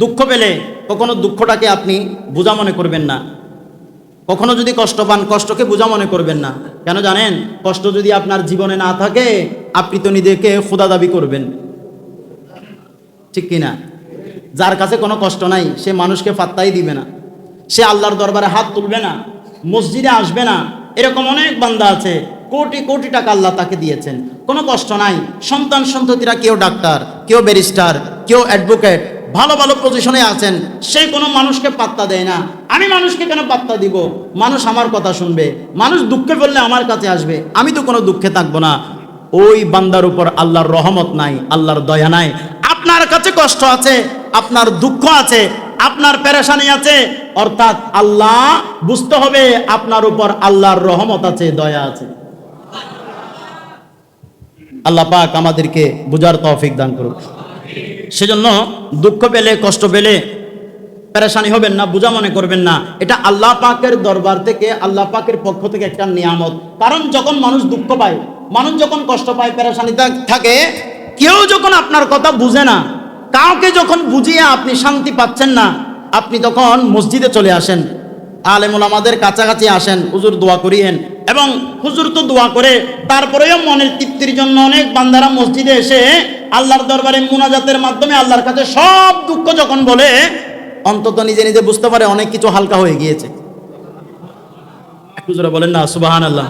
দুঃখ পেলে কখনো দুঃখটাকে আপনি বোঝা মনে করবেন না, কখনো যদি কষ্ট পান কষ্টকে বোঝা মনে করবেন না। কেন জানেন? কষ্ট যদি আপনার জীবনে না থাকে আপনি তো নিজেকে খোদা দাবি করবেন, ঠিক কিনা? যার কাছে কোনো কষ্ট নাই সে মানুষকে পাত্তাই দিবে না, সে আল্লাহর দরবারে হাত তুলবে না, মসজিদে আসবে না। এরকম অনেক বান্দা আছে, কোটি কোটি টাকা আল্লাহ তাকে দিয়েছেন, কোনো কষ্ট নাই, সন্তান সন্ততিরা কেউ ডাক্তার, কেউ ব্যারিস্টার, কেউ অ্যাডভোকেট, ভালো ভালো পজিশনে আছেন, সে কোনো মানুষকে পাত্তা দেয় না। আমি মানুষকে কেন পাত্তা দিব? মানুষ আমার কথা শুনবে, মানুষ দুঃখে পড়লে আমার কাছে আসবে, আমি তো কোনো দুঃখে থাকবো না। ওই বান্দার উপর আল্লাহর রহমত নাই, আল্লাহর দয়া নাই। আপনার কাছে কষ্ট আছে, আপনার দুঃখ আছে, আপনার পেরেশানি আছে, অর্থাৎ আল্লাহ বুঝতে হবে আপনার উপর আল্লাহর রহমত আছে, দয়া আছে। আল্লাহ পাক আমাদেরকে বুঝার তৌফিক দান করুক। সেজন্য দুঃখ পেলে কষ্ট পেলে পেরেশানি হবেন না, বোঝা মনে করবেন না। এটা আল্লাহ পাকের দরবার থেকে, আল্লাহ পাকের পক্ষ থেকে একটা নিয়ামত। কারণ যখন মানুষ দুঃখ পায়, মানুষ যখন কষ্ট পায়, পেরেশানি থাকে, কেউ যখন আপনার কথা বুঝে না, কাউকে যখন বুঝিয়ে আপনি শান্তি পাচ্ছেন না, আপনি তখন মসজিদে চলে আসেন, আলেম ওলামাদের কাছাকাছি আসেন, হুজুর দোয়া করিয়েন। এবং হুজুর তো দোয়া করে, তারপরেও মনের তৃপ্তির জন্য অনেক বান্দারা মসজিদে এসে আল্লাহর দরবারে মুনাজাতের মাধ্যমে আল্লাহর কাছে সব দুঃখ যখন বলে, অন্তত নিজে নিজে বুঝতে পারে অনেক কিছু হালকা হয়ে গিয়েছে। একটু জোরে বলেন না সুবহানাল্লাহ।